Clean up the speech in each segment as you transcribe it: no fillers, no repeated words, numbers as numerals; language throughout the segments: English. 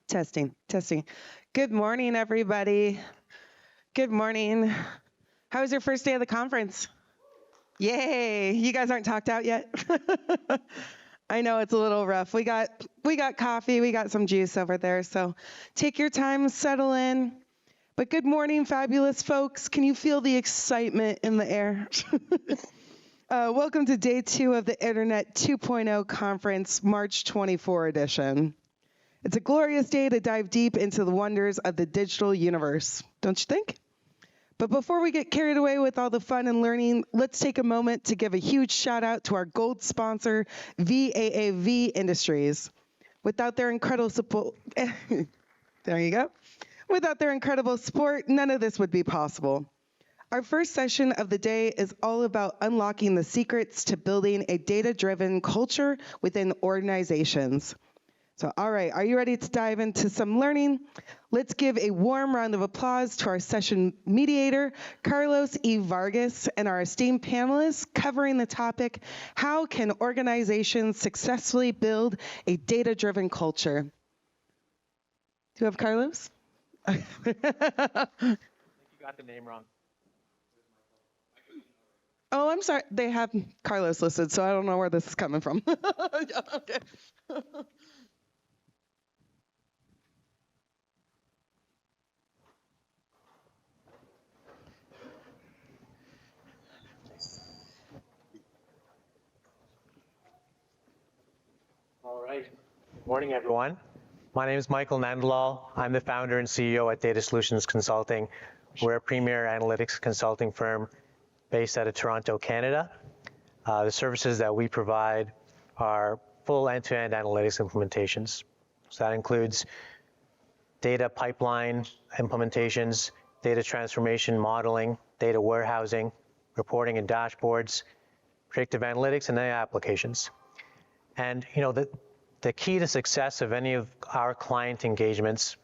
Testing, testing. Good morning, everybody. Good morning. How was your first day of the conference? Yay! You guys aren't talked out yet? I know it's a little rough. We got coffee, we got some juice over there, so take your time, settle in. But good morning, fabulous folks. Can you feel the excitement in the air? Welcome to day 2 of the Internet 2.0 conference, March 24 edition. It's a glorious day to dive deep into the wonders of the digital universe, don't you think? But before we get carried away with all the fun and learning, let's take a moment to give a huge shout out to our gold sponsor, VAAV Industries. Without their incredible support, there you go. Without their incredible support, none of this would be possible. Our first session of the day is all about unlocking the secrets to building a data-driven culture within organizations. So, all right, are you ready to dive into some learning? Let's give a warm round of applause to our session mediator, Carlos E. Vargas, and our esteemed panelists covering the topic, how can organizations successfully build a data-driven culture? Do you have Carlos? I think you got the name wrong. Oh, I'm sorry. They have Carlos listed, so I don't know where this is coming from. Yeah, okay. All right. Good morning, everyone. My name is Michael Nandalal. I'm the founder and CEO at Data Solutions Consulting. We're a premier analytics consulting firm based out of Toronto, Canada. The services that we provide are full end-to-end analytics implementations. So that includes data pipeline implementations, data transformation modeling, data warehousing, reporting and dashboards, predictive analytics, and AI applications. And the key to success of any of our client engagements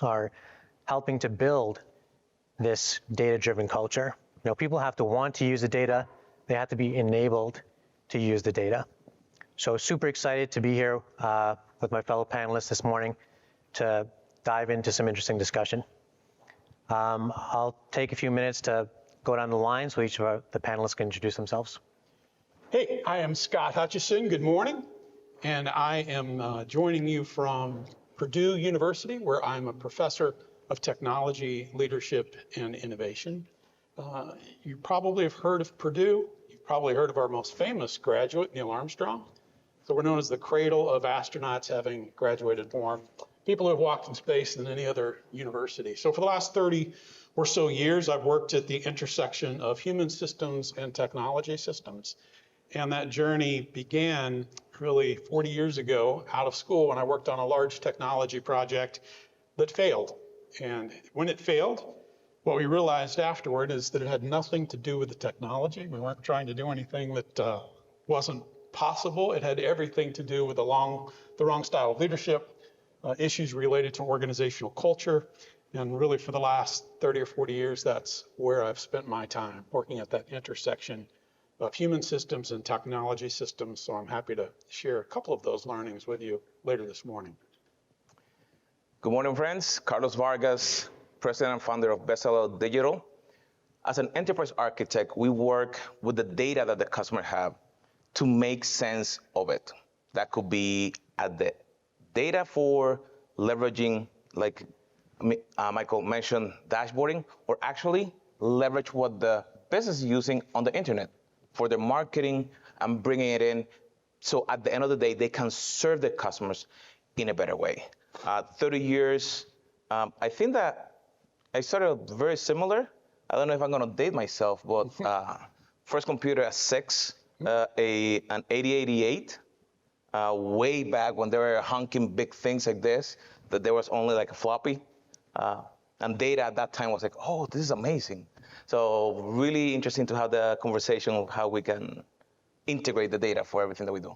are helping to build this data-driven culture. People have to want to use the data. They have to be enabled to use the data. So super excited to be here with my fellow panelists this morning to dive into some interesting discussion. I'll take a few minutes to go down the line so each of the panelists can introduce themselves. Hey, I am Scott Hutchison. Good morning. And I am joining you from Purdue University, where I'm a professor of technology, leadership, and innovation. You probably have heard of Purdue. You've probably heard of our most famous graduate, Neil Armstrong. So we're known as the cradle of astronauts, having graduated more people who have walked in space than any other university. So for the last 30 or so years, I've worked at the intersection of human systems and technology systems. And that journey began really 40 years ago out of school when I worked on a large technology project that failed. And when it failed, what we realized afterward is that it had nothing to do with the technology. We weren't trying to do anything that wasn't possible. It had everything to do with the wrong style of leadership, issues related to organizational culture. And really for the last 30 or 40 years, that's where I've spent my time, working at that intersection of human systems and technology systems. So I'm happy to share a couple of those learnings with you later this morning. Good morning, friends. Carlos Vargas, president and founder of Bestseller Digital. As an enterprise architect, we work with the data that the customer have to make sense of it. That could be at the data for leveraging, like Michael mentioned, dashboarding, or actually leverage what the business is using on the internet for their marketing and bringing it in. So at the end of the day, they can serve their customers in a better way. 30 years, I think that I started very similar. I don't know if I'm gonna date myself, but first computer at 6, an 8088, way back when there were honking big things like this, that there was only like a floppy. And data at that time was like, oh, this is amazing. So really interesting to have the conversation of how we can integrate the data for everything that we do.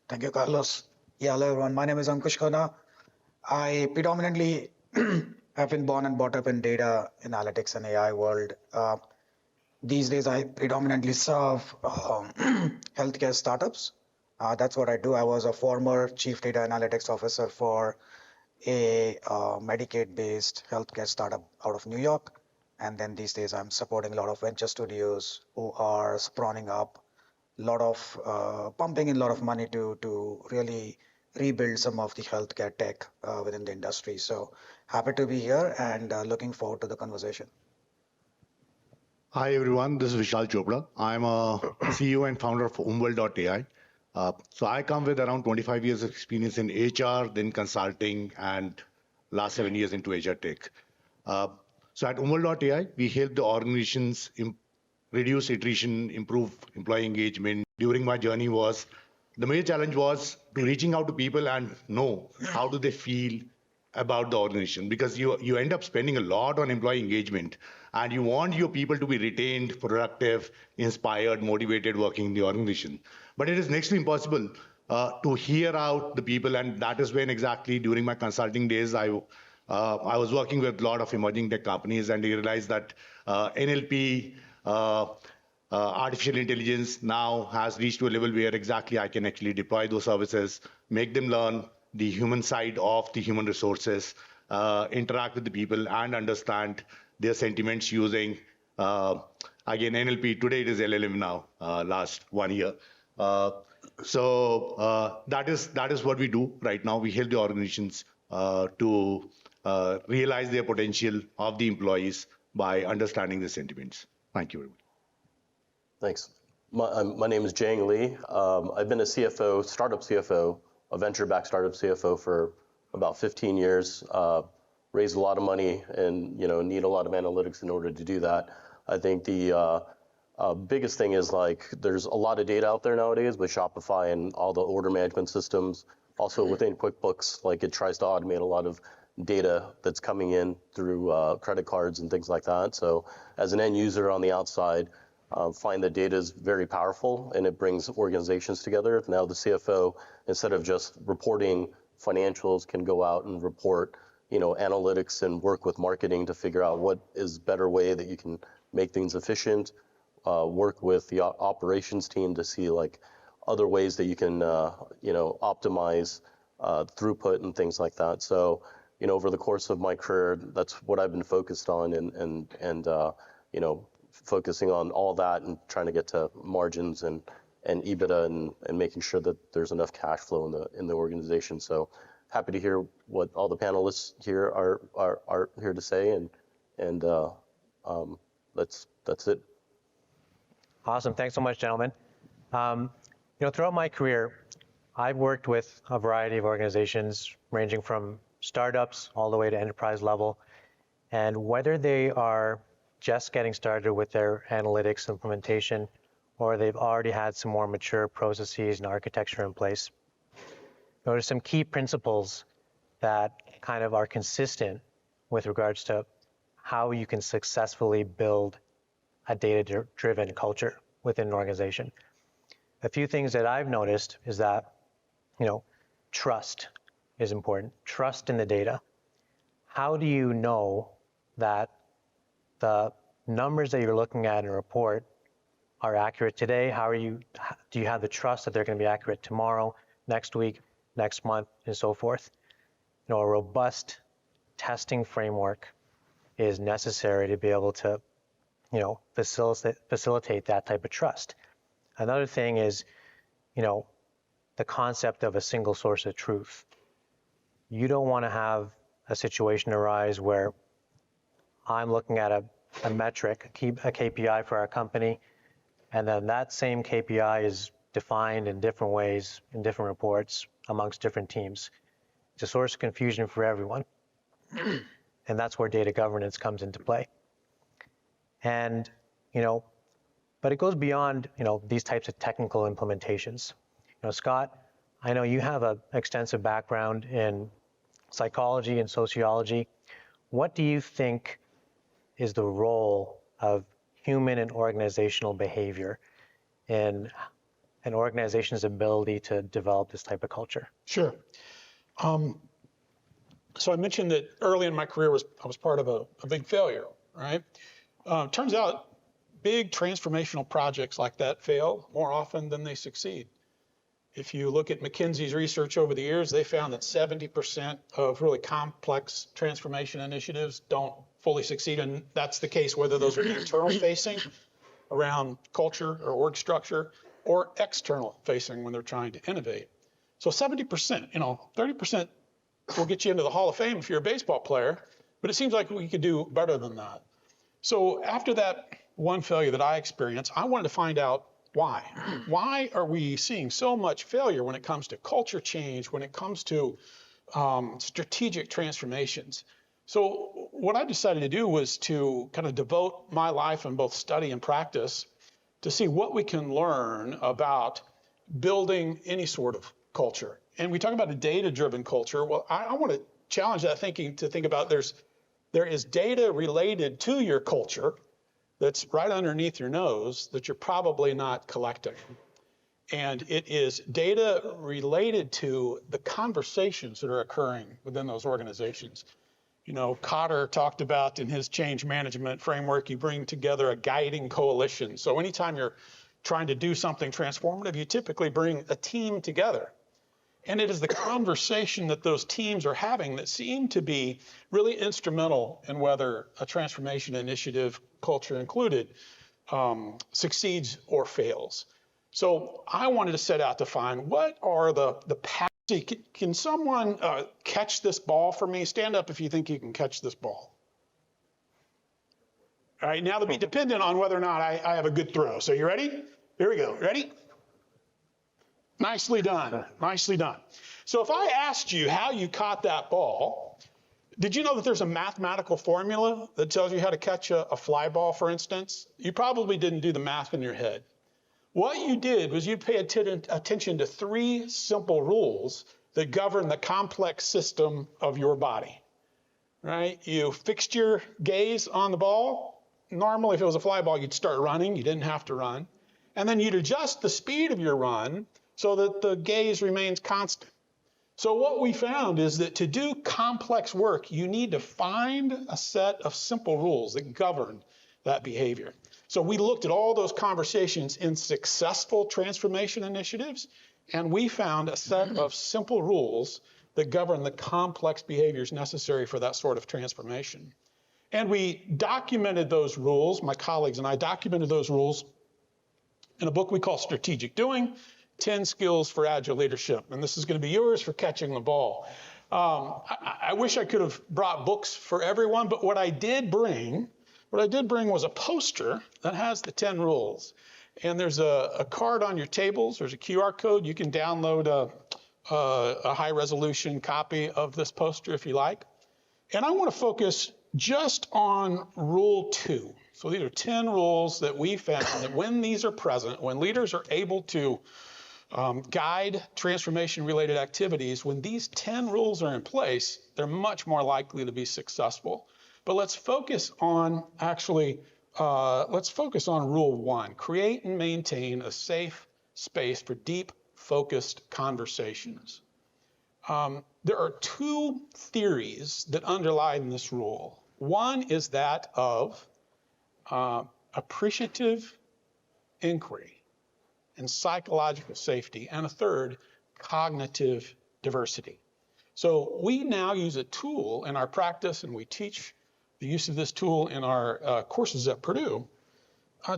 Thank you, Carlos. Yeah, hello everyone. My name is Ankush Khanna. I predominantly have been born and brought up in data analytics and AI world. These days, I predominantly serve healthcare startups. That's what I do. I was a former chief data analytics officer for a Medicaid-based healthcare startup out of New York. And then these days, I'm supporting a lot of venture studios who are spawning up, a lot of pumping in a lot of money to really rebuild some of the healthcare tech within the industry. So happy to be here and looking forward to the conversation. Hi everyone, this is Vishal Chopra. I'm a CEO and founder of Umwelt.ai. So I come with around 25 years of experience in HR, then consulting, and last 7 years into HR tech. So at Umwelt.ai, we help the organizations reduce attrition, improve employee engagement. During my journey the major challenge was to reaching out to people and know how do they feel about the organization, because you end up spending a lot on employee engagement and you want your people to be retained, productive, inspired, motivated working in the organization. But it is next to impossible to hear out the people, and that is when exactly during my consulting days I was working with a lot of emerging tech companies, and I realized that NLP, artificial intelligence now has reached to a level where exactly I can actually deploy those services, make them learn the human side of the human resources, interact with the people and understand their sentiments using, again, NLP. Today it is LLM now, last 1 year. So that is what we do right now. We help the organizations to realize their potential of the employees by understanding the sentiments. Thank you, everyone. Thanks. My name is Jang Lee. I've been a CFO, startup CFO, a venture-backed startup CFO for about 15 years. Raised a lot of money and need a lot of analytics in order to do that. I think the biggest thing is there's a lot of data out there nowadays with Shopify and all the order management systems. Also within QuickBooks, it tries to automate a lot of data that's coming in through credit cards and things like that. So as an end user on the outside, find that data is very powerful and it brings organizations together. Now the CFO, instead of just reporting financials, can go out and report, analytics and work with marketing to figure out what is better way that you can make things efficient. Work with the operations team to see other ways that you can, optimize throughput and things like that. So, over the course of my career, that's what I've been focused on, and focusing on all that and trying to get to margins and EBITDA and making sure that there's enough cash flow in the organization. So happy to hear what all the panelists here are here to say, and that's it. Awesome. Thanks so much, gentlemen. Throughout my career, I've worked with a variety of organizations ranging from startups all the way to enterprise level. And whether they are just getting started with their analytics implementation or they've already had some more mature processes and architecture in place, there's some key principles that kind of are consistent with regards to how you can successfully build a data-driven culture within an organization. A few things that I've noticed is that, trust is important. Trust in the data. How do you know that the numbers that you're looking at in a report are accurate today? Do you have the trust that they're going to be accurate tomorrow, next week, next month, and so forth? A robust testing framework is necessary to be able to facilitate that type of trust. Another thing is, the concept of a single source of truth. You don't want to have a situation arise where I'm looking at a metric, a KPI for our company, and then that same KPI is defined in different ways in different reports amongst different teams. It's a source of confusion for everyone. And that's where data governance comes into play. And, but it goes beyond, these types of technical implementations. Scott, I know you have an extensive background in psychology and sociology. What do you think is the role of human and organizational behavior in an organization's ability to develop this type of culture? Sure. So I mentioned that early in my career I was part of a big failure, right? Turns out big transformational projects like that fail more often than they succeed. If you look at McKinsey's research over the years, they found that 70% of really complex transformation initiatives don't fully succeed. And that's the case whether those are internal facing around culture or org structure, or external facing when they're trying to innovate. So 70%, 30% will get you into the Hall of Fame if you're a baseball player, but it seems like we could do better than that. So after that one failure that I experienced, I wanted to find out why. Why are we seeing so much failure when it comes to culture change, when it comes to strategic transformations? So what I decided to do was to kind of devote my life in both study and practice to see what we can learn about building any sort of culture. And we talk about a data-driven culture. Well, I want to challenge that thinking to think about there is data related to your culture that's right underneath your nose that you're probably not collecting. And it is data related to the conversations that are occurring within those organizations. Cotter talked about in his change management framework, you bring together a guiding coalition. So anytime you're trying to do something transformative, you typically bring a team together. And it is the conversation that those teams are having that seem to be really instrumental in whether a transformation initiative, culture included, succeeds or fails. So I wanted to set out to find what are the paths. Can someone catch this ball for me? Stand up if you think you can catch this ball. All right, now they'll be dependent on whether or not I have a good throw. So you ready? Here we go. Ready? Nicely done. Nicely done. So if I asked you how you caught that ball, did you know that there's a mathematical formula that tells you how to catch a fly ball, for instance? You probably didn't do the math in your head. What you did was you paid attention to 3 simple rules that govern the complex system of your body, right? You fixed your gaze on the ball. Normally, if it was a fly ball, you'd start running. You didn't have to run. And then you'd adjust the speed of your run so that the gaze remains constant. So what we found is that to do complex work, you need to find a set of simple rules that govern that behavior. So we looked at all those conversations in successful transformation initiatives, and we found a set of simple rules that govern the complex behaviors necessary for that sort of transformation. And we documented those rules, my colleagues and I documented those rules in a book we call Strategic Doing, 10 Skills for Agile Leadership. And this is going to be yours for catching the ball. I wish I could have brought books for everyone, but what I did bring was a poster that has the 10 rules. And there's a card on your tables. There's a QR code. You can download a high-resolution copy of this poster if you like. And I want to focus just on Rule 2. So these are 10 rules that we found that when these are present, when leaders are able to guide transformation-related activities, when these 10 rules are in place, they're much more likely to be successful. But let's focus on Rule 1, create and maintain a safe space for deep, focused conversations. There are 2 theories that underlie this rule. One is that of appreciative inquiry and psychological safety, and a third, cognitive diversity. So we now use a tool in our practice, and we teach the use of this tool in our courses at Purdue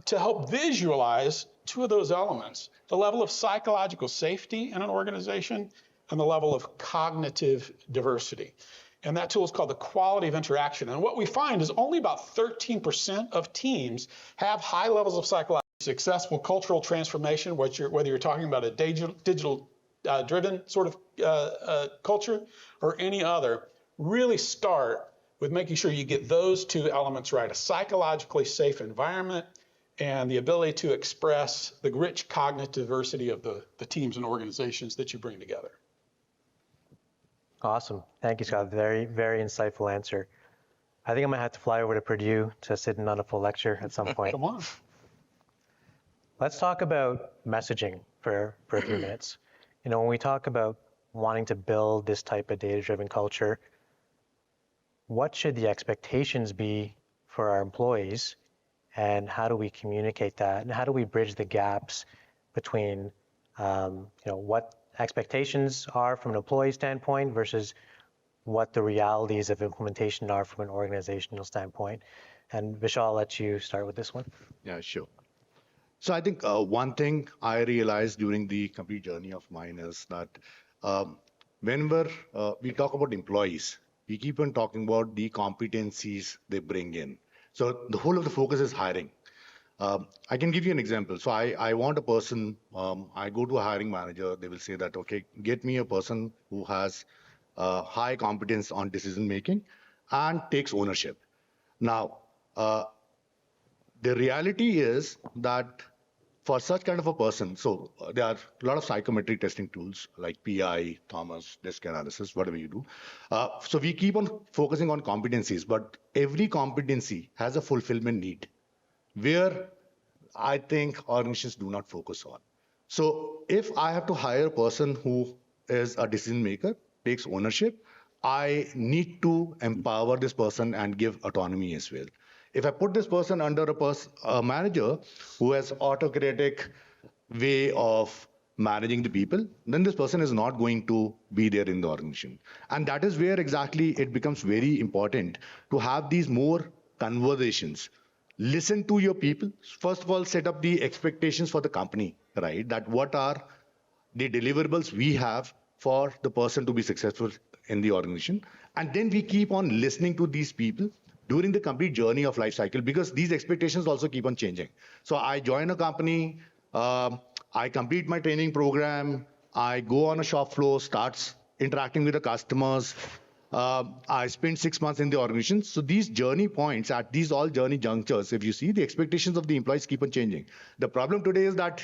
to help visualize 2 of those elements, the level of psychological safety in an organization and the level of cognitive diversity. And that tool is called the quality of interaction. And what we find is only about 13% of teams have high levels of psychological successful cultural transformation, whether you're talking about a digital driven sort of culture or any other, really start with making sure you get those 2 elements right, a psychologically safe environment and the ability to express the rich cognitive diversity of the teams and organizations that you bring together. Awesome. Thank you, Scott. Very, very insightful answer. I think I'm going to have to fly over to Purdue to sit in on a full lecture at some point. Come on. Let's talk about messaging for a few minutes. When we talk about wanting to build this type of data-driven culture, what should the expectations be for our employees, and how do we communicate that, and how do we bridge the gaps between what expectations are from an employee standpoint versus what the realities of implementation are from an organizational standpoint. And Vishal, I'll let you start with this one. Yeah, sure. So I think one thing I realized during the complete journey of mine is that whenever we talk about employees, we keep on talking about the competencies they bring in. So the whole of the focus is hiring. I can give you an example. So I want a person, I go to a hiring manager, they will say that, okay, get me a person who has high competence on decision making and takes ownership. Now, the reality is that for such kind of a person, so there are a lot of psychometric testing tools like PI, Thomas, disk analysis, whatever you do. So we keep on focusing on competencies, but every competency has a fulfillment need where I think organizations do not focus on. So if I have to hire a person who is a decision maker, takes ownership, I need to empower this person and give autonomy as well. If I put this person under a manager who has autocratic way of managing the people, then this person is not going to be there in the organization. And that is where exactly it becomes very important to have these more conversations. Listen to your people. First of all, set up the expectations for the company, right? That what are the deliverables we have for the person to be successful in the organization. And then we keep on listening to these people during the complete journey of life cycle, because these expectations also keep on changing. So I join a company, I complete my training program, I go on a shop floor, starts interacting with the customers, I spent 6 months in the organization. So these journey points, at these all journey junctures, if you see, the expectations of the employees keep on changing. The problem today is that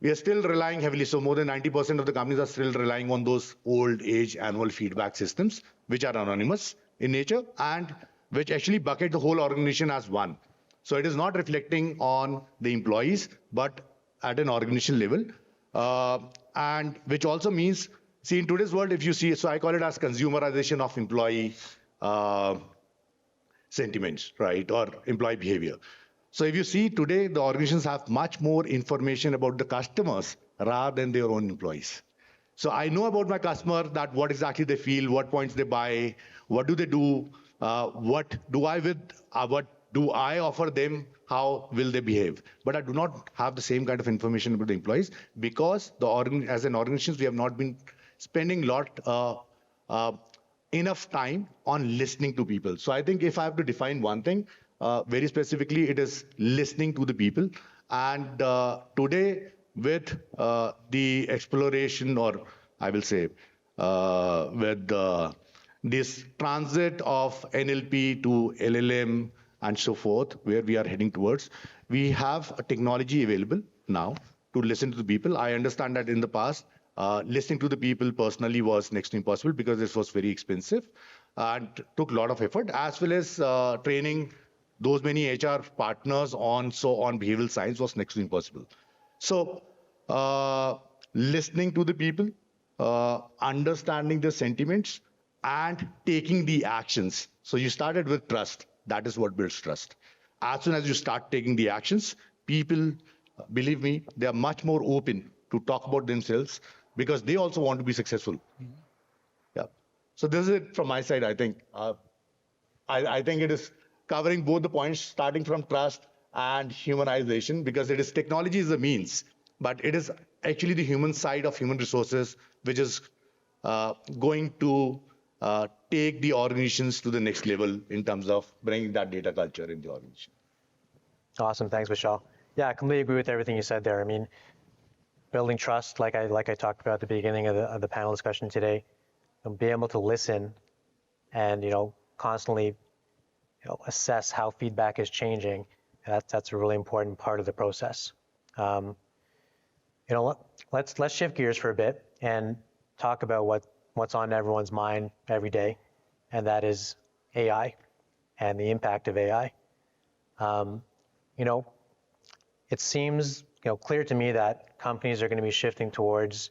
we are still relying heavily. So more than 90% of the companies are still relying on those old age annual feedback systems, which are anonymous in nature and which actually bucket the whole organization as one. So it is not reflecting on the employees, but at an organization level. And which also means, see, in today's world, if you see, so I call it as consumerization of employee sentiments, right, or employee behavior. So if you see today, the organizations have much more information about the customers rather than their own employees. So I know about my customer, that what exactly they feel, what points they buy, what do they do, what do I offer them, how will they behave. But I do not have the same kind of information about the employees, because as an organization, we have not been spending enough time on listening to people. So I think if I have to define one thing, very specifically, it is listening to the people. And today, with the exploration, or I will say, with this transit of NLP to LLM and so forth, where we are heading towards, we have a technology available now to listen to the people. I understand that in the past, listening to the people personally was next to impossible because this was very expensive and took a lot of effort, as well as training those many HR partners on behavioral science was next to impossible. So listening to the people, understanding the sentiments, and taking the actions. So you started with trust. That is what builds trust. As soon as you start taking the actions, people, believe me, they are much more open to talk about themselves because they also want to be successful. Mm-hmm. Yeah. So this is it from my side, I think. I think it is covering both the points, starting from trust and humanization, because it is technology is a means, but it is actually the human side of human resources, which is going to take the organizations to the next level in terms of bringing that data culture in the organization. Awesome, thanks, Vishal. Yeah, I completely agree with everything you said there. I mean, building trust, like I talked about at the beginning of the panel discussion today, be able to listen and constantly assess how feedback is changing. That's a really important part of the process. Let's shift gears for a bit and talk about what's on everyone's mind every day, and that is AI and the impact of AI. It seems clear to me that companies are going to be shifting towards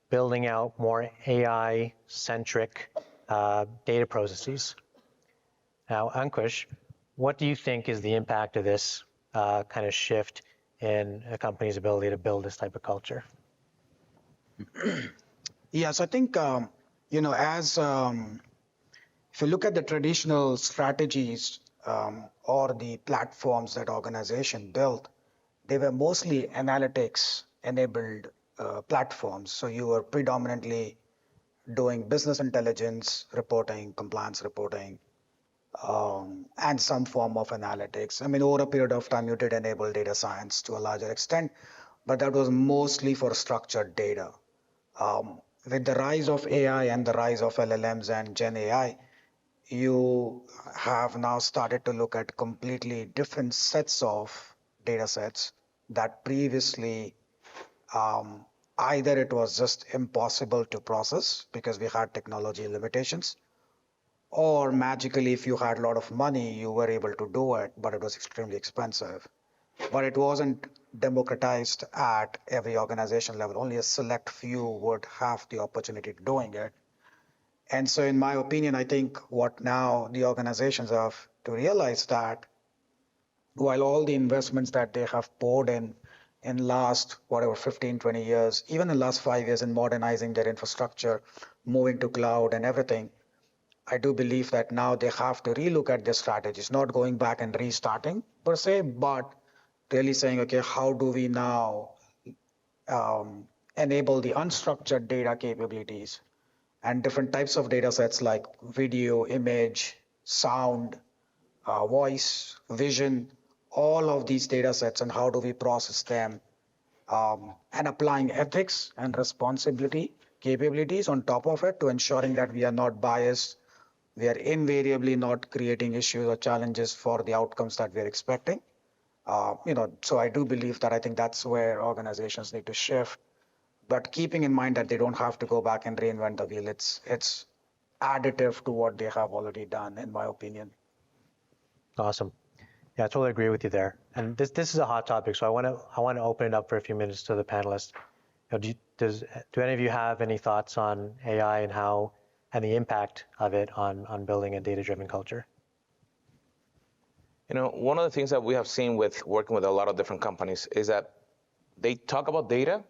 building out more AI-centric data processes. Now, Ankush, what do you think is the impact of this kind of shift in a company's ability to build this type of culture? Yes, I think, if you look at the traditional strategies or the platforms that organization built, they were mostly analytics enabled platforms. So you were predominantly doing business intelligence reporting, compliance reporting, and some form of analytics. I mean, over a period of time, you did enable data science to a larger extent, but that was mostly for structured data. With the rise of AI and the rise of LLMs and Gen AI, you have now started to look at completely different sets of data sets that previously either it was just impossible to process because we had technology limitations, or magically, if you had a lot of money, you were able to do it, but it was extremely expensive. But it wasn't democratized at every organization level. Only a select few would have the opportunity to doing it. And so, in my opinion, I think what now the organizations have to realize that while all the investments that they have poured in last, whatever, 15, 20 years, even in the last 5 years in modernizing their infrastructure, moving to cloud and everything, I do believe that now they have to relook at their strategies, not going back and restarting per se, but really saying, okay, how do we now enable the unstructured data capabilities and different types of data sets like video, image, sound, voice, vision, all of these data sets, and how do we process them, and applying ethics and responsibility capabilities on top of it to ensuring that we are not biased, we are invariably not creating issues or challenges for the outcomes that we're expecting. So I do believe that I think that's where organizations need to shift, but keeping in mind that they don't have to go back and reinvent the wheel. It's additive to what they have already done, in my opinion. Awesome. Yeah, I totally agree with you there. And this is a hot topic, so I want to open it up for a few minutes to the panelists. Do any of you have any thoughts on AI and the impact of it on building a data-driven culture? One of the things that we have seen with working with a lot of different companies is that they talk about data,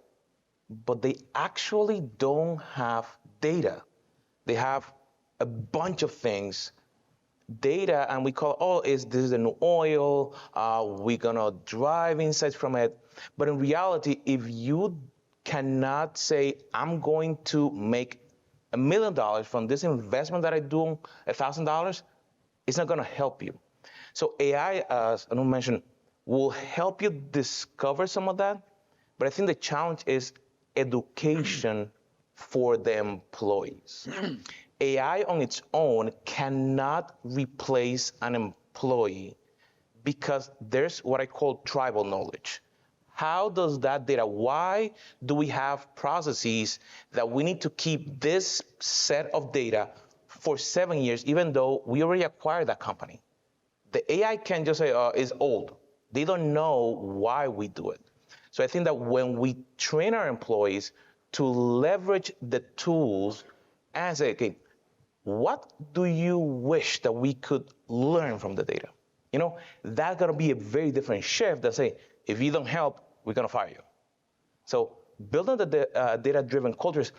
but they actually don't have data. They have a bunch of things, data, and we call, this is the new oil, we're gonna drive insights from it. But in reality, if you cannot say, I'm going to make $1 million from this investment that I do, $1,000, it's not gonna help you. So AI, as Anu mentioned, will help you discover some of that, but I think the challenge is education for the employees. AI on its own cannot replace an employee because there's what I call tribal knowledge. How does that data, why do we have processes that we need to keep this set of data for 7 years, even though we already acquired that company? The AI can just say, it's old. They don't know why we do it. So I think that when we train our employees to leverage the tools and say, okay, what do you wish that we could learn from the data? That's gonna be a very different shift than say, if you don't help, we're gonna fire you. So building the data-driven cultures,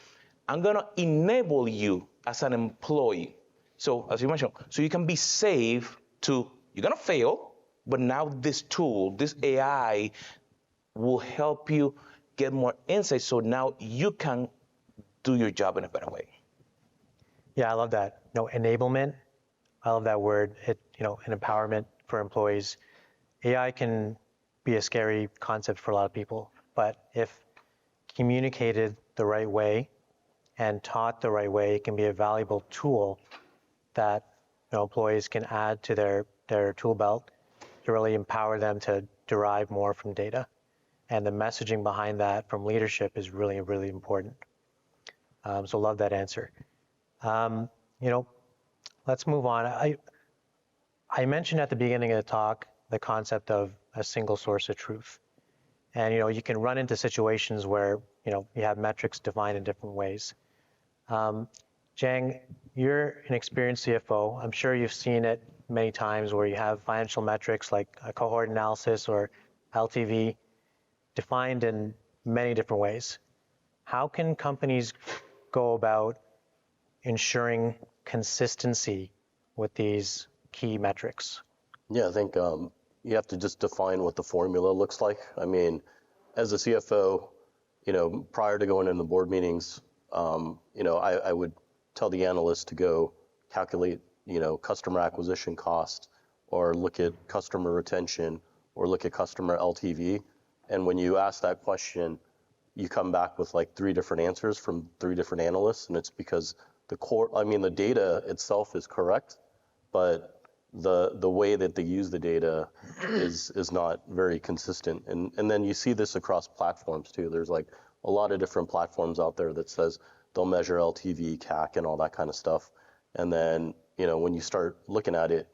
I'm gonna enable you as an employee. So as you mentioned, so you can be safe to, you're gonna fail, but now this tool, this AI will help you get more insight so now you can do your job in a better way. Yeah, I love that. Enablement, I love that word. An empowerment for employees. AI can be a scary concept for a lot of people, but if communicated the right way and taught the right way, it can be a valuable tool that employees can add to their tool belt to really empower them to derive more from data. And the messaging behind that from leadership is really, really important. So love that answer. Let's move on. I mentioned at the beginning of the talk the concept of a single source of truth. And you can run into situations where you have metrics defined in different ways. Jang, you're an experienced CFO. I'm sure you've seen it many times where you have financial metrics like a cohort analysis or LTV. defined in many different ways. How can companies go about ensuring consistency with these key metrics? Yeah, I think you have to just define what the formula looks like. I mean, as a CFO, prior to going into board meetings, I would tell the analysts to go calculate, customer acquisition cost, or look at customer retention, or look at customer LTV. And when you ask that question, you come back with like 3 different answers from 3 different analysts, and it's because the data itself is correct, but the way that they use the data is not very consistent. And then you see this across platforms too. There's like a lot of different platforms out there that says they'll measure LTV, CAC, and all that kind of stuff. And then, when you start looking at it,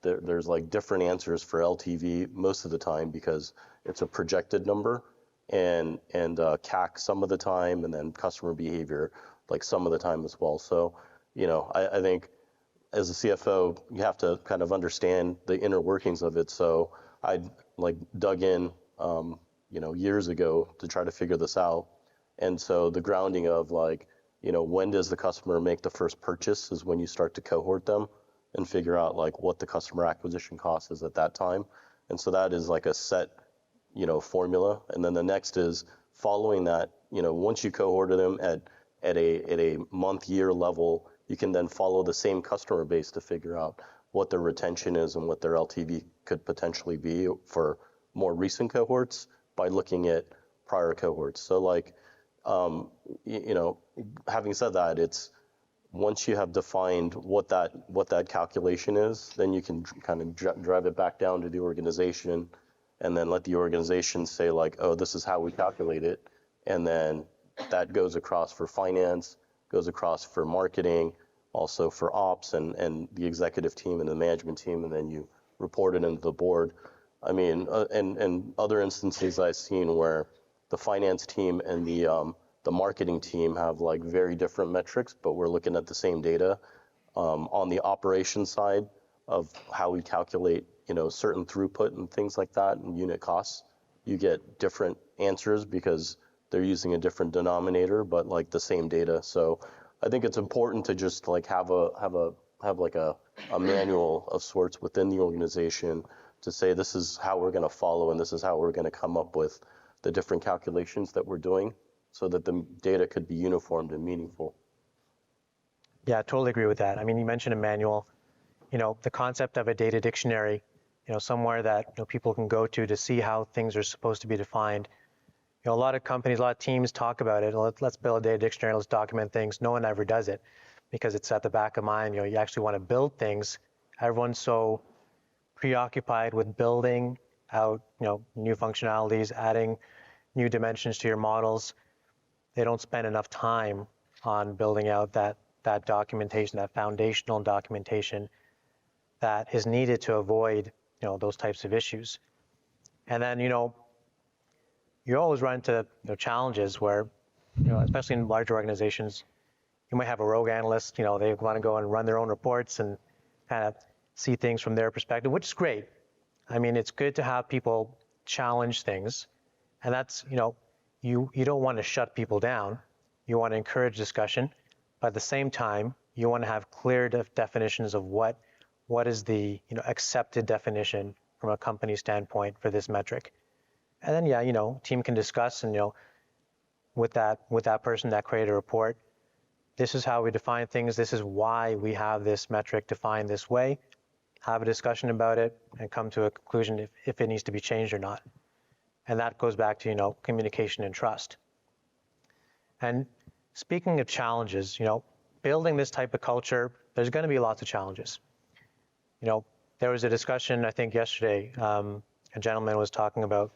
there's like different answers for LTV most of the time because it's a projected number, and CAC some of the time, and then customer behavior like some of the time as well. So, I think as a CFO, you have to kind of understand the inner workings of it. So I dug in, years ago to try to figure this out. And so the grounding of when does the customer make the first purchase is when you start to cohort them and figure out what the customer acquisition cost is at that time. And so that is like a set, formula. And then the next is following that, once you cohorted them at a month, year level, you can then follow the same customer base to figure out what their retention is and what their LTV could potentially be for more recent cohorts by looking at prior cohorts. So having said that, it's once you have defined what that calculation is, then you can kind of drive it back down to the organization and then let the organization say oh, this is how we calculate it. And then that goes across for finance, goes across for marketing, also for ops and the executive team and the management team, and then you report it into the board. I mean, and other instances I've seen where the finance team and the marketing team have very different metrics, but we're looking at the same data. On the operations side of how we calculate, certain throughput and things like that and unit costs, you get different answers because they're using a different denominator, but the same data. So I think it's important to just have a manual of sorts within the organization to say this is how we're going to follow and this is how we're going to come up with the different calculations that we're doing so that the data could be uniformed and meaningful. Yeah, I totally agree with that. I mean, you mentioned a manual, the concept of a data dictionary, somewhere that people can go to see how things are supposed to be defined. A lot of companies, a lot of teams talk about it. Let's build a data dictionary. Let's document things. No one ever does it because it's at the back of mind. You actually want to build things. Everyone's so preoccupied with building out, new functionalities, adding new dimensions to your models. They don't spend enough time on building out that documentation, that foundational documentation that is needed to avoid, those types of issues. And then, you always run into challenges where, especially in larger organizations, you might have a rogue analyst, they want to go and run their own reports and kind of see things from their perspective, which is great. I mean, it's good to have people challenge things. And that's, you don't want to shut people down. You want to encourage discussion. But at the same time, you want to have clear definitions of what is the accepted definition from a company standpoint for this metric. And then, team can discuss and, with that person that created a report, this is how we define things. This is why we have this metric defined this way. Have a discussion about it and come to a conclusion if it needs to be changed or not. And that goes back to, communication and trust. And speaking of challenges, building this type of culture, there's going to be lots of challenges. There was a discussion, I think yesterday, a gentleman was talking about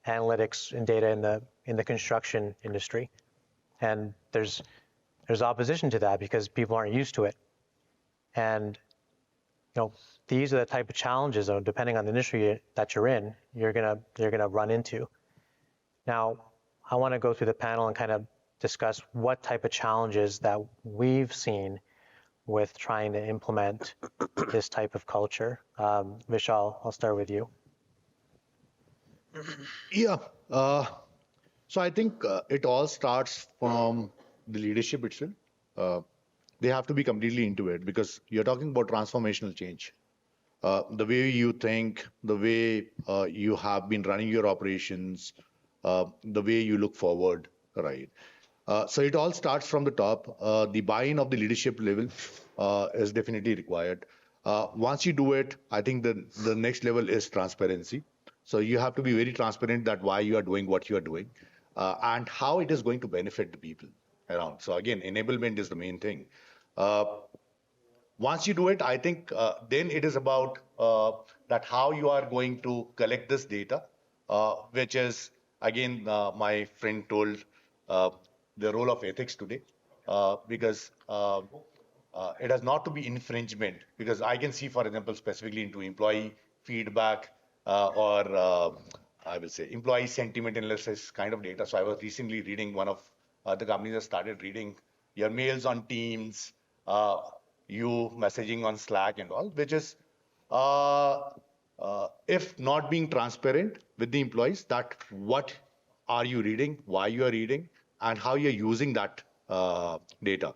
analytics and data in the construction industry. And there's opposition to that because people aren't used to it. And these are the type of challenges, depending on the industry that you're in, you're gonna run into. Now, I want to go through the panel and kind of discuss what type of challenges that we've seen with trying to implement this type of culture. Vishal, I'll start with you. Yeah, Uh, so I think it all starts from the leadership itself. Uh, they have to be completely into it because you're talking about transformational change. The way you think, the way you have been running your operations, the way you look forward, right? So it all starts from the top. The buy-in of the leadership level is definitely required. Once you do it, I think the next level is transparency. So you have to be very transparent that why you are doing what you are doing and how it is going to benefit the people around. So again, enablement is the main thing. Uh, Once you do it, I think then it is about that how you are going to collect this data, which is again my friend told uh, the role of ethics today, because it has not to be infringement. Because I can see, for example, specifically into employee feedback or I will say employee sentiment analysis kind of data. So I was recently reading one of the companies that started reading your mails on Teams. You messaging on Slack and all, which is, if not being transparent with the employees, that what are you reading, why you are reading, and how you're using that data,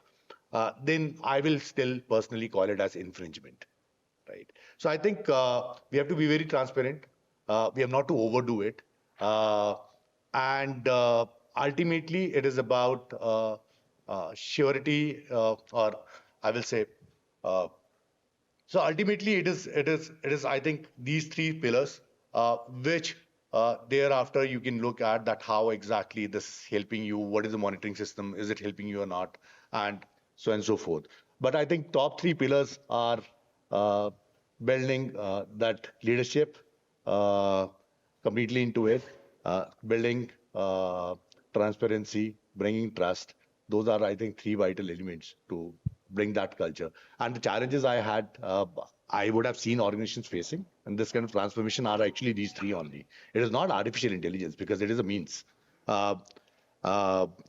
then I will still personally call it as infringement, right? So I think we have to be very transparent. We have not to overdo it. And ultimately, it is about surety, or I will say, uh, so ultimately, it is. I think these three pillars, which thereafter you can look at that how exactly this is helping you. What is the monitoring system? Is it helping you or not? And so on and so forth. But I think top three pillars are uh, building that leadership uh, completely into it, building transparency, bringing trust. Those are, I think, three vital elements to bring that culture. And the challenges I would have seen organizations facing in this kind of transformation are actually these three only. It is not artificial intelligence because it is a means. Uh,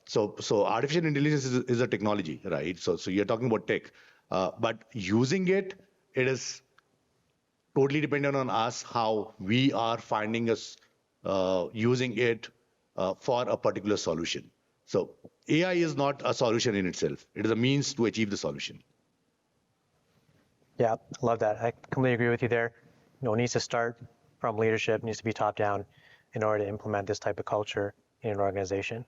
so artificial intelligence is a technology, right? So you're talking about tech, but using it, it is totally dependent on us how we are finding us using it for a particular solution. So AI is not a solution in itself. It is a means to achieve the solution. Yeah, love that. I completely agree with you there. It needs to start from leadership, needs to be top down in order to implement this type of culture in an organization.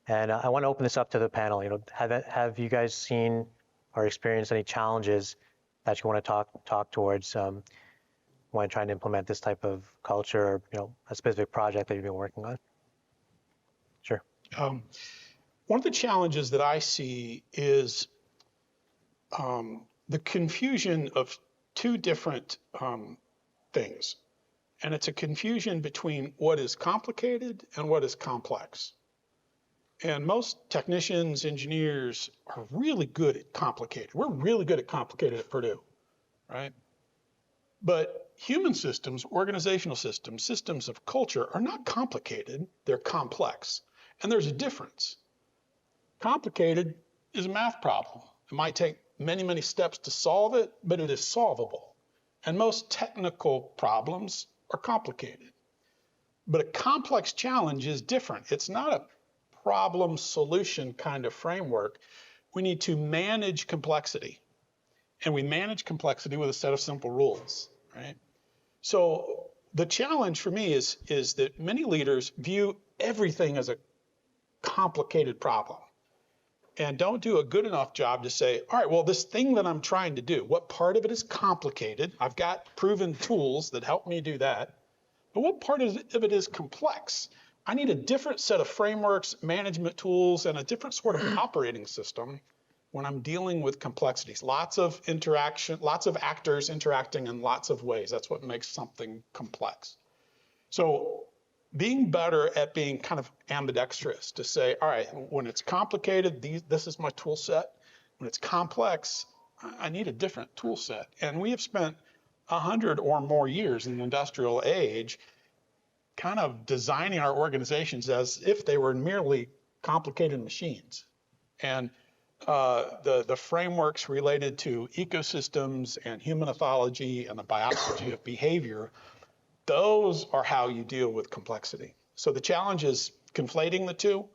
And I want to open this up to the panel. Have you guys seen or experienced any challenges that you want to talk towards when trying to implement this type of culture, or a specific project that you've been working on? Sure. One of the challenges that I see is the confusion of two different things. And it's a confusion between what is complicated and what is complex. And most technicians, engineers are really good at complicated. We're really good at complicated at Purdue, right? But human systems, organizational systems, systems of culture are not complicated, they're complex. And there's a difference. Complicated is a math problem. It might take many, many steps to solve it, but it is solvable. And most technical problems are complicated. But a complex challenge is different. It's not a problem solution kind of framework. We need to manage complexity. And we manage complexity with a set of simple rules, right? So the challenge for me is that many leaders view everything as a complicated problem and don't do a good enough job to say, all right, well, this thing that I'm trying to do, what part of it is complicated? I've got proven tools that help me do that. But what part of it is complex? I need a different set of frameworks, management tools, and a different sort of operating system when I'm dealing with complexities. Lots of interaction, lots of actors interacting in lots of ways. That's what makes something complex. So being better at being kind of ambidextrous to say, all right, when it's complicated, this is my tool set. When it's complex, I need a different tool set. And we have spent 100 or more years in the industrial age kind of designing our organizations as if they were merely complicated machines. And the frameworks related to ecosystems and human ethology and the biology of behavior, those are how you deal with complexity. So the challenge is conflating the two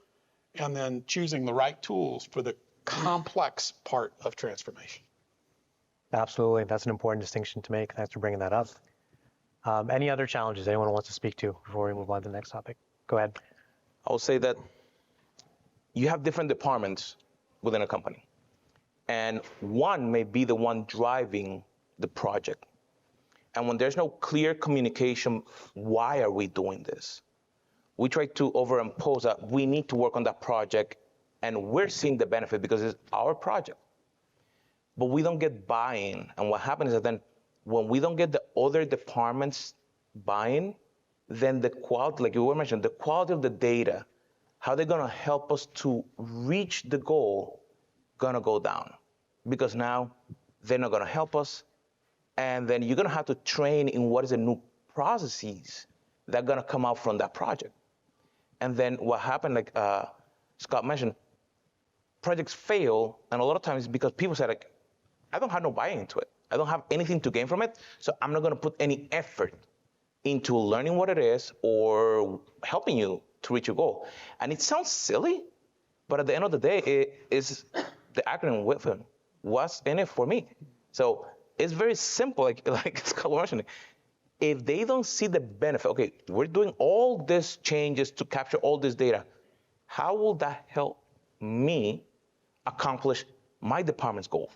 and then choosing the right tools for the complex part of transformation. Absolutely. That's an important distinction to make. Thanks for bringing that up. Any other challenges anyone wants to speak to before we move on to the next topic? Go ahead. I will say that you have different departments within a company, and one may be the one driving the project. And when there's no clear communication, why are we doing this? We try to overimpose that we need to work on that project, and we're seeing the benefit because it's our project. But we don't get buy-in, and what happens is that then when we don't get the other departments buy-in, then the quality, like you were mentioning, the quality of the data, how they're gonna help us to reach the goal, gonna go down. Because now they're not gonna help us, and then you're gonna have to train in what is the new processes that are gonna come out from that project. And then what happened, like Scott mentioned, projects fail, and a lot of times because people say, like, I don't have no buy-in into it. I don't have anything to gain from it, so I'm not gonna put any effort into learning what it is or helping you to reach your goal. And it sounds silly, but at the end of the day, it is the acronym WIFM. What's in it for me? So it's very simple, like Scott was mentioning. If they don't see the benefit, okay, we're doing all these changes to capture all this data, how will that help me accomplish my department's goals?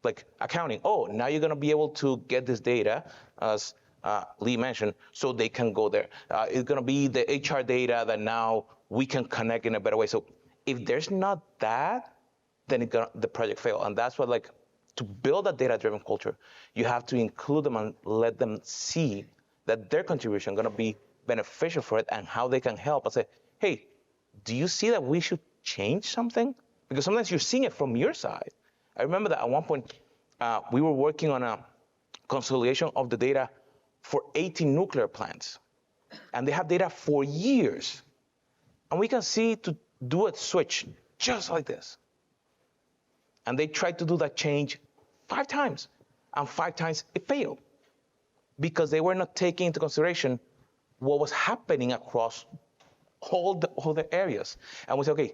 Like accounting, oh, now you're gonna be able to get this data, as Lee mentioned, so they can go there. It's gonna be the HR data that now we can connect in a better way. So if there's not that, then the project fail. And that's what, like, to build a data-driven culture, you have to include them and let them see that their contribution is gonna be beneficial for it and how they can help. I say, hey, do you see that we should change something? Because sometimes you're seeing it from your side. I remember that at one point, we were working on a consolidation of the data for 18 nuclear plants. And they have data for years. And we can see to do a switch just like this. And they tried to do that change 5 times. And 5 times it failed. Because they were not taking into consideration what was happening across all the areas. And we said, okay,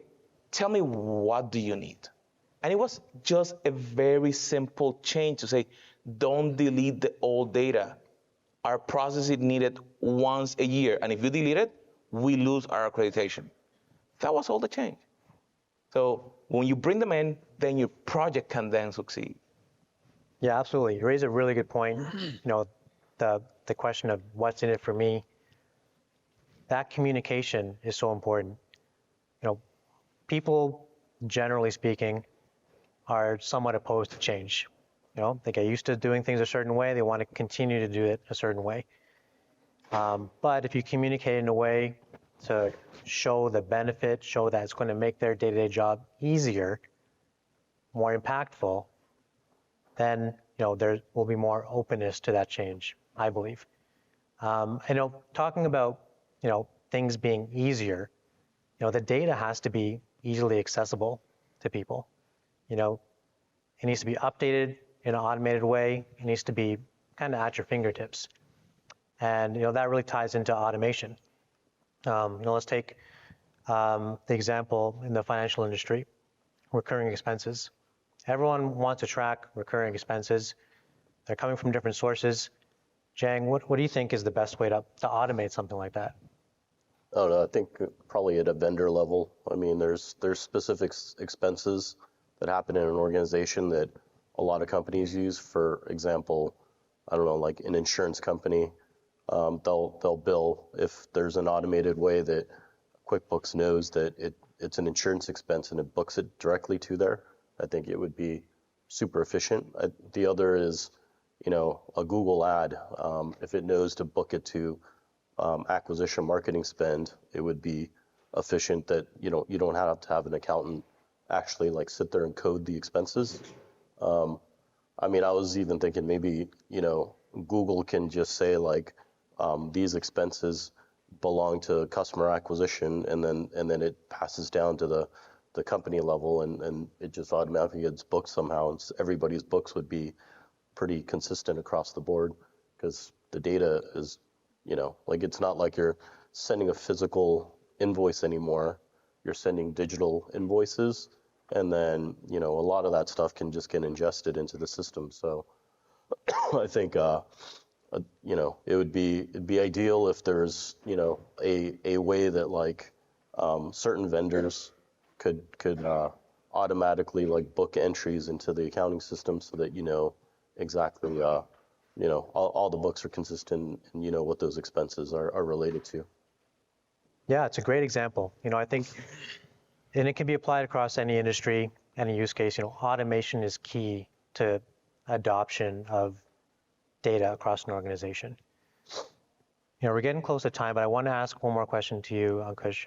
tell me, what do you need? And it was just a very simple change to say, don't delete the old data. Our process is needed once a year. And if you delete it, we lose our accreditation. That was all the change. So when you bring them in, then your project can then succeed. Yeah, absolutely. You raise a really good point. You know, the question of what's in it for me, that communication is so important. You know, people, generally speaking, are somewhat opposed to change. You know, they get used to doing things a certain way. They want to continue to do it a certain way. But if you communicate in a way to show the benefit, show that it's going to make their day-to-day job easier, more impactful, then, you know, there will be more openness to that change, I believe. I know, talking about, you know, things being easier, you know, the data has to be easily accessible to people. You know, it needs to be updated in an automated way. It needs to be kind of at your fingertips. And, you know, that really ties into automation. You know, let's take the example in the financial industry, recurring expenses. Everyone wants to track recurring expenses. They're coming from different sources. Jang, what do you think is the best way to automate something like that? I don't know. I think probably at a vendor level. I mean, there's specific expenses that happen in an organization that a lot of companies use. For example, I don't know, like an insurance company, they'll bill if there's an automated way that QuickBooks knows that it's an insurance expense and it books it directly to there. I think it would be super efficient. The other is, you know, a Google ad. If it knows to book it to acquisition marketing spend, it would be efficient that, you know, you don't have to have an accountant actually like sit there and code the expenses. I mean, I was even thinking maybe, you know, Google can just say like, these expenses belong to customer acquisition, and then it passes down to the company level, and it just automatically gets booked somehow. And everybody's books would be pretty consistent across the board because the data is, you know, like it's not like you're sending a physical invoice anymore. You're sending digital invoices, and then, a lot of that stuff can just get ingested into the system. So I think, it'd be ideal if there's, a way that like certain vendors could automatically like book entries into the accounting system so that exactly all the books are consistent and what those expenses are related to. Yeah, it's a great example. I think, and it can be applied across any industry, any use case. Automation is key to adoption of data across an organization. We're getting close to time, but I want to ask one more question to you, Ankush.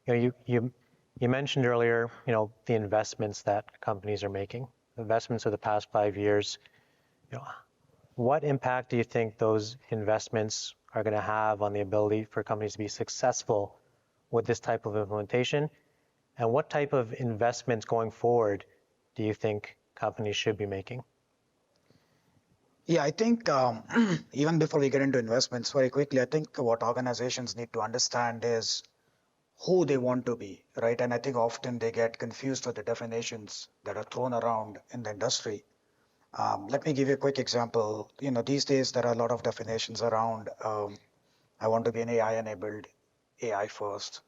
You mentioned earlier, the investments that companies are making, investments of the past 5 years. What impact do you think those investments are going to have on the ability for companies to be successful with this type of implementation? And what type of investments going forward do you think companies should be making? Yeah, I think even before we get into investments, very quickly, I think what organizations need to understand is who they want to be, right? And I think often they get confused with the definitions that are thrown around in the industry. Let me give you a quick example. These days there are a lot of definitions around I want to be an AI-enabled, AI first.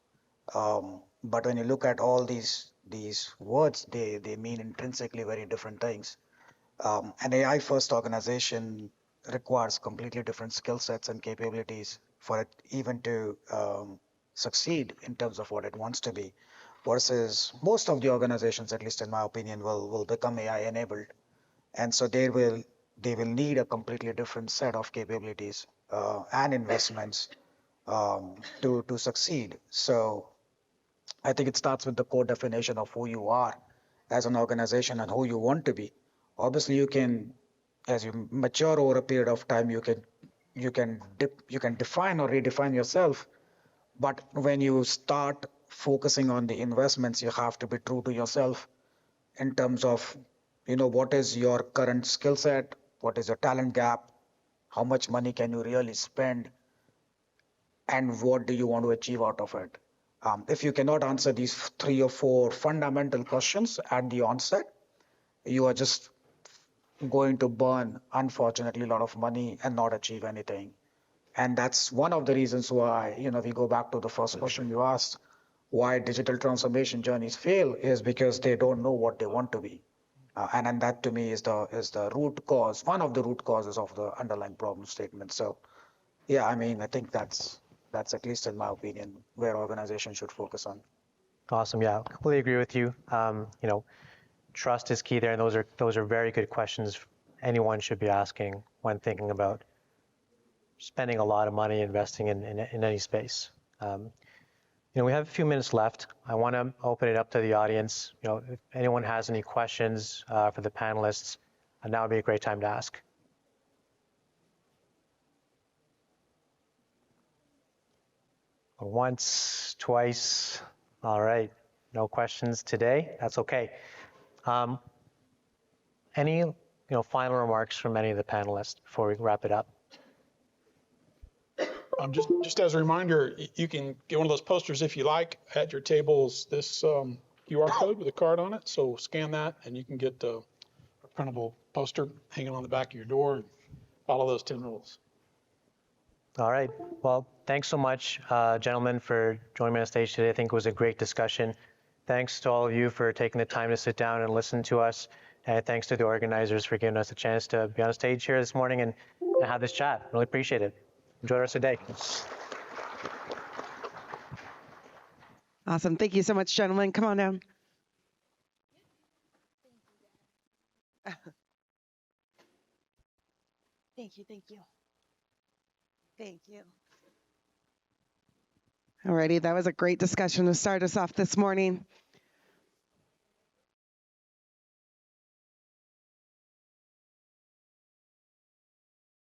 But when you look at all these words, they mean intrinsically very different things. An AI first organization requires completely different skill sets and capabilities for it even to succeed in terms of what it wants to be, versus most of the organizations, at least in my opinion, will become AI enabled. And so they will need a completely different set of capabilities and investments to succeed. So I think it starts with the core definition of who you are as an organization and who you want to be. Obviously, you can, as you mature over a period of time, you can define or redefine yourself. But when you start focusing on the investments, you have to be true to yourself in terms of, what is your current skill set, what is your talent gap, how much money can you really spend, and what do you want to achieve out of it. If you cannot answer these 3 or 4 fundamental questions at the onset, you are just going to burn, unfortunately, a lot of money and not achieve anything. And that's one of the reasons why, we go back to the first question you asked, why digital transformation journeys fail is because they don't know what they want to be. And that to me is the root cause, one of the root causes of the underlying problem statement. So, yeah, I think that's at least in my opinion where organizations should focus on. Awesome. Yeah, completely agree with you. Trust is key there, and those are very good questions anyone should be asking when thinking about spending a lot of money investing in any space. We have a few minutes left. I want to open it up to the audience. If anyone has any questions for the panelists, now would be a great time to ask. Once, twice. All right. No questions today. That's okay. Any final remarks from any of the panelists before we wrap it up? Just as a reminder, you can get one of those posters if you like at your tables. This QR code with a card on it. So scan that, and you can get a printable poster hanging on the back of your door. And follow those 10 rules. All right. Well, thanks so much, gentlemen, for joining me on stage today. I think it was a great discussion. Thanks to all of you for taking the time to sit down and listen to us. And thanks to the organizers for giving us a chance to be on stage here this morning and have this chat. Really appreciate it. Enjoy the rest of the day. Awesome. Thank you so much, gentlemen. Come on down. Thank you. Thank you. Thank you. All righty. That was a great discussion to start us off this morning.